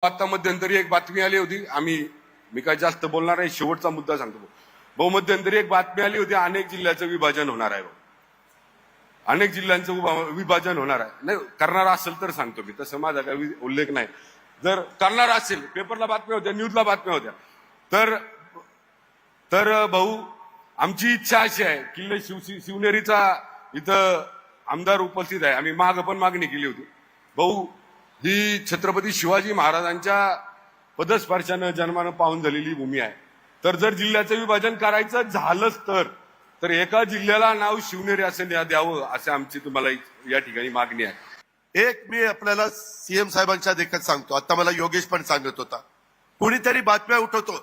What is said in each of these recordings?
आता मध्यंतरी एक बातमी आली होती, मी काय जास्त बोलणार नाही, शेवटचा मुद्दा सांगतो भाऊ. मध्यंतरी एक बातमी आली होती, अनेक जिल्ह्याचं विभाजन होणार आहे. अनेक जिल्ह्यांचं विभाजन होणार आहे. नाही करणार असेल तर सांगतो मी, तसं माझा काही उल्लेख नाही. जर करणार असेल, पेपरला बातम्या होत्या, न्यूजला बातम्या होत्या, तर भाऊ आमची इच्छा अशी आहे, किल्ले शिवनेरीचा इथं आमदार उपस्थित आहे, आम्ही माग पण मागणी केली होती भाऊ. ही छत्रपती शिवाजी महाराजांच्या पदस्पर्शानं जन्मानं पाहून झालेली भूमी आहे. तर जर जिल्ह्याचं विभाजन करायचं झालंच तर एका जिल्ह्याला नाव शिवनेरी असं द्यावं, असं आमची तुम्हाला या ठिकाणी मागणी आहे. एक मी आपल्याला सीएम साहेबांच्या देखत सांगतो. आता मला योगेश पण सांगत होता, कोणीतरी बातम्या उठवतो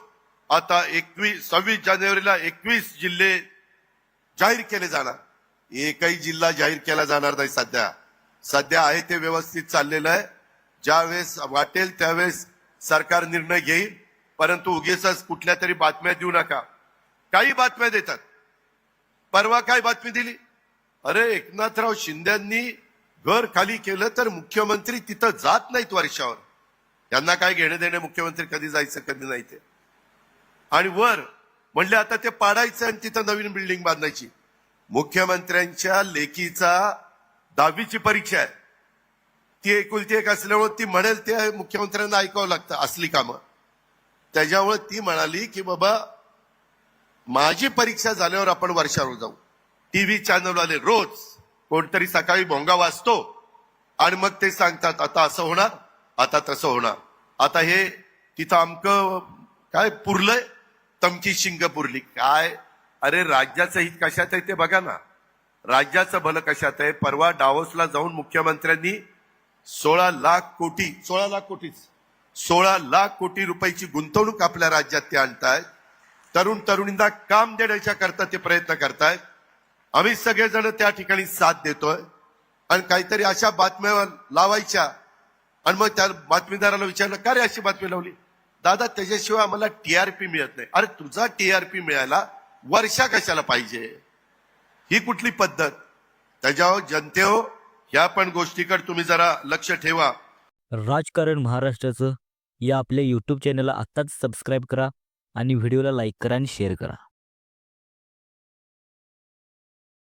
आता 26 जानेवारीला 21 जिल्हे जाहीर केले जाणार. एकही जिल्हा जाहीर केला जाणार नाही. सध्या आहे ते व्यवस्थित चाललेलं आहे. ज्यावेळेस वाटेल त्यावेळेस सरकार निर्णय घेईल, परंतु उगीचच कुठल्या तरी बातम्या देऊ नका. काही बातम्या देतात. परवा काय बातमी दिली, अरे एकनाथराव शिंदेंनी घर खाली केलं तर मुख्यमंत्री तिथं जात नाहीत वर्षावर. यांना काय घेणं देणं मुख्यमंत्री कधी जायचं कधी नाही ते. आणि वर म्हणले आता ते पाडायचं आणि तिथं नवीन बिल्डिंग बांधायची. मुख्यमंत्र्यांच्या लेकीचा 10वीची परीक्षा आहे, ती एकुलती एक असल्यामुळे ती म्हणेल ते मुख्यमंत्र्यांना ऐकावं लागतं असली कामं. त्याच्यामुळे ती म्हणाली की बाबा माझी परीक्षा झाल्यावर आपण वर्षावर जाऊ. टीव्ही चॅनलवाले रोज कोणतरी सकाळी भोंगा वाजतो आणि मग ते सांगतात आता असं होणार, आता तसं होणार, आता हे तिथं अमकं काय पुरलंय, तमकी शिंग पुरली काय. अरे राज्याचं हित कशात आहे ते बघा ना, राज्याचं भलं कशात आहे. परवा डावोसला जाऊन मुख्यमंत्र्यांनी 16 लाख कोटी रुपयाची गुंतवणूक आपल्या राज्यात ते आणतायत. तरुणींना काम देण्याच्या करता ते प्रयत्न करतायत. आम्ही सगळेजण त्या ठिकाणी साथ देतोय. आणि काहीतरी अशा बातम्या लावायच्या आणि मग त्या बातमीदाराला विचारलं का रे अशी बातमी लावली. दादा त्याच्याशिवाय आम्हाला टीआरपी मिळत नाही. अरे तुझा टीआरपी मिळायला वर्षा कशाला पाहिजे, ही कुठली पद्धत. त्याच्यावर जनतेहो ह्या पण गोष्टीकडे तुम्ही जरा लक्ष ठेवा. राजकारण महाराष्ट्राचं या आपल्या यूट्यूब चॅनलला आत्ताच सबस्क्राईब करा आणि व्हिडिओला लाईक करा आणि शेअर करा.